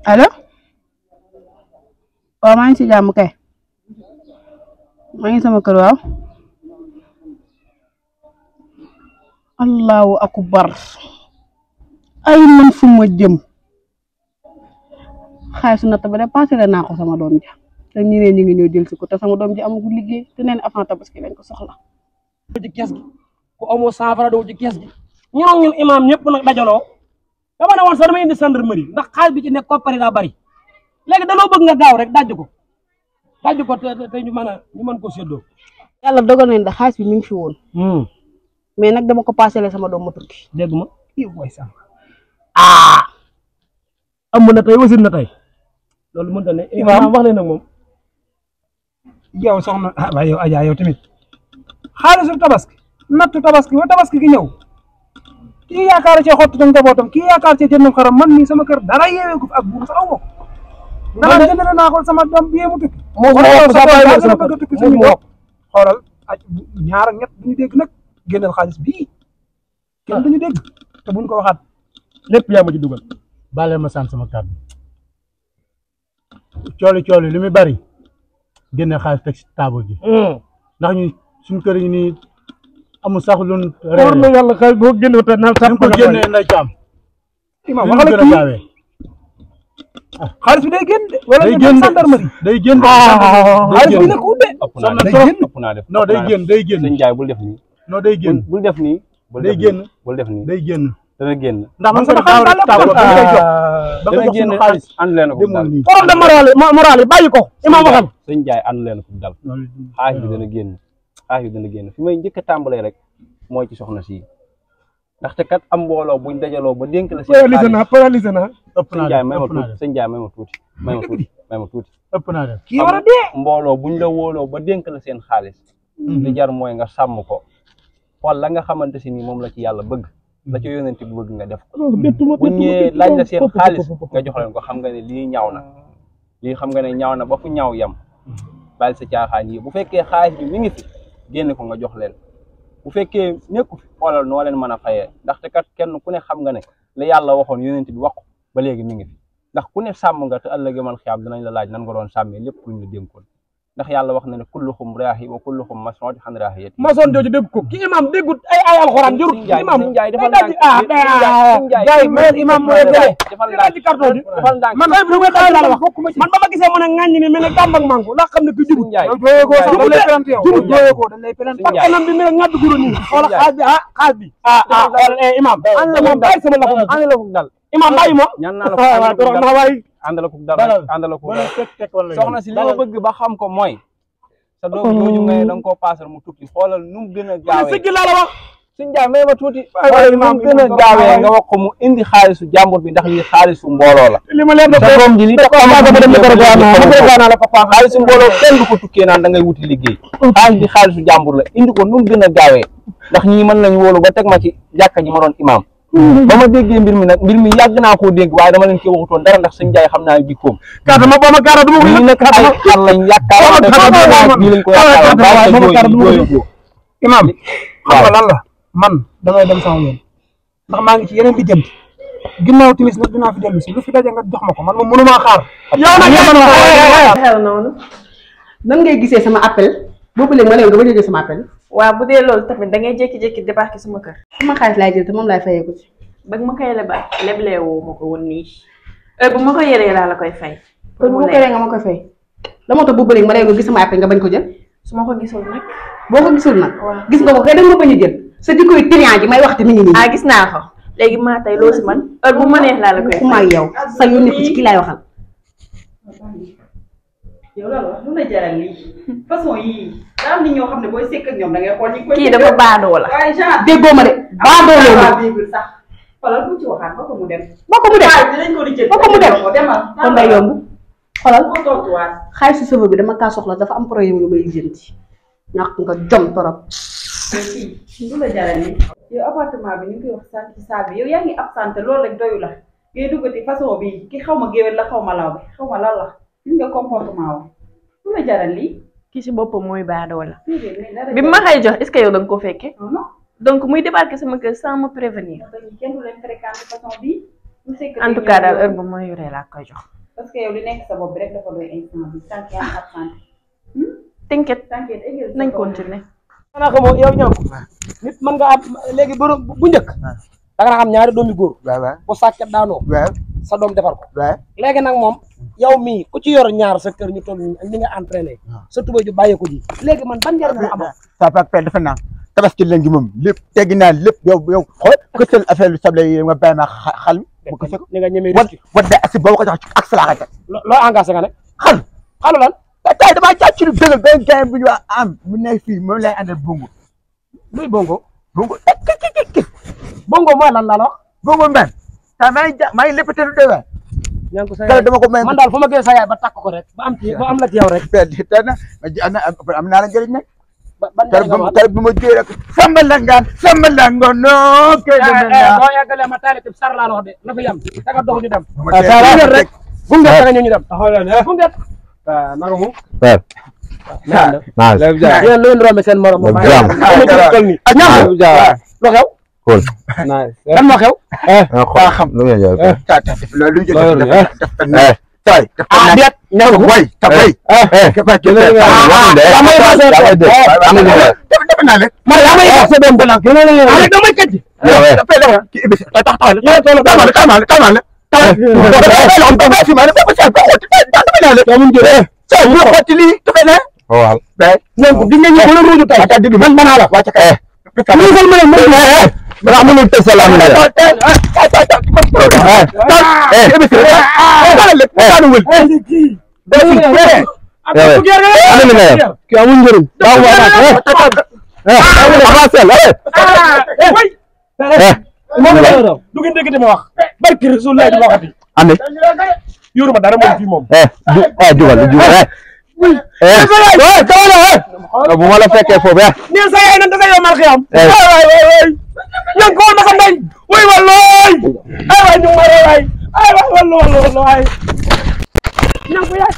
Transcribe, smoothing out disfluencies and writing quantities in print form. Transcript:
allo waaw maa ngi ci jàmm kay maa ngi sama kër waaw allahu akbar ay man fu ma jëm xaalis na ta ba dépensé naa ko sama doom ja te ñi ne ñi ngi ñëw jël si ko te sama doom ji amagul liggéey te neen avant tabaski lañ ko soxla ci kees gi ku amoo 100 francs doo ci kees gi ñun imam ñëpp nag dajaloo dama ne woon sax dama indi gendarmerie ndax xaalis bi ci nekk koppari daa bari léegi danoo bëgg nga gaaw rek dajj ko te ñu mën ko séddoo. yàlla dogal nañ da xaalis bi mi ngi fi woon mais nag dama ko passé sama doom ma tukki dégg ma i boy sam am na tey wasin na tey loolu mënta ne imam wax leen nag moom yow soxna waaye yow Adja yow tamit xaalisu tabaski nattu tabaski wa tabaski gi ñëw kii yaakaar cee xottu tam njabootam kii yaakaar cee jëndam xaram man mii sama kër dara yeewee ko fi ak buur sax aw ma ko ndax jënd naa ko sama doom bi mu tukki xoolal ak ñaar ak ñett duñu dégg nag génnal xaalis bii kenn duñu dégg te buñ ko waxaat lépp yaa ma ci dugal bàle ma sant sama kàddu cooli li muy bari génne xaalis teg si table ji ndax ñu suñu kër yi nii amul sax lu war na yàlla xaalis boo génne te na sax ko génnee nday caam imam waxal ak kii xaalis bi day génn de wala day génn gendarmerie day génn xaalis bi nag ubbe non day génn sëñ Ndiaye bul def nii non day génn bul def nii day génn bul def nii day génn dana génn ndax man sama daaw rek tàggoo ba ngay jox ba nga dana jox génn suñu xaalis ànd leen ko dal borom de moral yi bàyyi ko imam waxal sëñ Ndiaye ànd leen ko dal xaalis bi dana génn fi may njëkk a tàmbalee rek mooy ci soxna si ndaxte kat am mbooloo buñ dajaloo ba dénk la paralysé naa ëpp sëñ naa Ndiaye def sëñ Ndiaye may ma tuuti ëpp naa def kii war a dee mbooloo buñ la wóoloo ba dénk la seen xaalis li jar mooy nga sàmm ko xool la nga xamante si ni moom la ci yàlla bëgg la ci yonent bi bëgg nga def ko bu ñëwee laaj la seen xaalis nga jox leen ko xam nga ne lii ñaaw na lii xam nga ne ñaaw na ba fu ñaaw yam bàyyi sa caaxaan yi bu fekkee xaalis bi mi ngi fi génne ko nga jox leen bu fekkee nekku fi xoolal noo leen mën a fayee ndaxte kat kenn ku ne xam nga ne la yàlla waxoon yonent bi wax ko ba léegi mi ngi fi ndax ku ne sàmm nga te ëllëg man xiyaam dinañ la laaj nan nga doon sàmmee lépp luñ la dénkoon ndax yàlla wax na ne kulluxum raahi wa kulluxum mas'uulun an raahiyati maçon jooju dégg ko ki imam déggut ay alxuraan jërut imam sëñ Ndiaye defal imam mooy gële defal ci carton bi man ay bu may xaar la wax man ba ma gisee mën a ŋàññi ni mel ne gàmbak manko la xam ne ku jubut dañ lay pelante yow dañ lay pelante parce que nam bi mi la ŋàdd guro nii xoola xaal bi imam an la moom bàyyi sama lafu ànd la ko dal imam bàyyi ma ñaan naa la ko na waay àndala ko dara àndala ko soxna si li ma bëgg ba xam ko mooy sa doom jooju ngay da nga koo paasal mu tukki xoolal nu mu gën a gaawee siggi laa la wax sëñ Ndiaye may ma tuuti xoolal nu mu gën a gaawee nga wax ko mu indi xaalisu jàmbur bi ndax lii xaalisu mbooloo la li ma leen sa doom ji li tax xaalisu mbooloo kenn du ko tukkee naan da ngay wuti liggéey xaalis bi xaalisu jàmbur la indi ko nu mu gën a gaawee ndax ñii mën nañ wóolu ba teg ma ci jàkka ji ma doon imam ba ma déggee mbir mi nag mbir mi yàgg naa koo dégg waaye dama leen ci waxutoon dara ndax sëñ Ndiaye xam naa jikkoom kaata ma ba ma kaata du ma ko ñii nag ay xar lañ yaakaar ñii lañ ko yaakaar imam xam nga lan la man damay dem sama yoon ndax maa ngi ci yeneen lijjanti ginnaaw timis nag dinaa fi dellu si lu fi daje nga jox ma ko man moom mënumaa xaar yow nag xel noonu nan ngay gisee sama appel boobu léegi ma leen nga ba jël sama appel waaw bu dee loolu tamit da ngay jékki-jékki débarquer sama kër. sama xaalis laay jël te moom laay fayeeku ci bëgg ma koy lebal leblee woo ma ko woon nii heure bu ma ko yoree laa la koy fay. kon bu ma ko yoree nga ma koy fay la moo tax boobu léegi ma leen nga gis sama appel nga bañ ko jël su ma ko gisul nag. boo ko gisul nag waaw gis nga ko kay da nga bañ a jël sa jikkoy client ji may wax te mi ngi nii ah gis naa ko léegi maa tey loo si man heure bu ma neex laa la koy fay. ak yow sa yónni ko ci kii laay waxal yow la wax lu la jaral lii façon yii daa am ni ñoo xam ne booy sekk ak ñoom da ngay xool ñi koy kii dafa baadoo la. waaye genre déggoo ma de baadooloo ma bible sax xoolal bu ci waxaat ba ko mu dem boo ko mu dem dinañ ko lijjanti boo ko mu dem ko demal kon day yomb xoolal ko tootuwaat xaalisu sëfa bi dama kaa soxla dafa am problème yu may lijjanti ñàkk nga jom torop kii lu la jaral lii yow appartement bi ñu ngi koy wax sànq ci salle bi yow yaa ngi absenté loolu rek doyu la ngay duggati façon bi ki xaw ma géwél la xaw ma law bi xaw ma lan la gis nga comportement wa lu la jaral lii kii si boppam mooy baadoo la. bi bi ma xëy jox est-ce que yow da nga ko fekkee. non donc muy débarquer sama kër sans me prévenir. kenn du leen fréquenté façon bi en tout cas daal heure bu ma yoree laa koy jox. parce que yow li nekk sa bopp bi rek dafa doy instant bi tant que yaa ngi absent. t'inquiète t'inquiète nañ continuer. xanaa xamoo yow ñam nit mën nga am léegi borom bu njëkk da nga am ñaari doomi góor bu sàkket daanoo sa doom defar ko léegi nag moom yow mii ku ci yor ñaar sa kër ñu toll nii ak ni nga entraîné sa tuba ju bàyyee ko ji léegi man ban njëriñ la am sa pak pe dafa naa tabaski léegi moom lépp teggi naa lépp yow xool kësal affaire lu sable yi nga bàyyi ma xal bu ko fekk ni nga ñemee risque wadde asi boobu ko jox ak salaaxa loo engagé nga ne xalu lan tey damaa càcc ci lu dëgg benn gain bu ñu wax am bu nekk fii moom lay àndal bongo luy bongo kik bongo mooy lan laa la wax bongo man ta maa ngi lépp te lu déwén ñaa ngi ko sa kala dama ko may man daal fu ma gën sa yaay ba takk ko rek ba am la ci yow rek am naa la njëriñ nag ban njëriñ nga tey bu ma jëlee rek samba langaan non kay boo yàggalee ma taale sar laa la wax de na fi yam da nga dox ñu dem rek gunge da nga ñëw ñu dem gunge naka mu yéen lu rombe seen morom lu xew cool lan moo xew xam lu ngeen jël loolu déet ñëw ko way ta way du ngeen dégg dama wax barki Rasulullah di waxati ande yoruma dara moom fii moom jugal bu ma la fekkee foofu ne sa yaay nan da nga yomal xiyam ñan ko ma sa ndey way wallahi ay way ñu ma way ay wallahi ñan ko yaay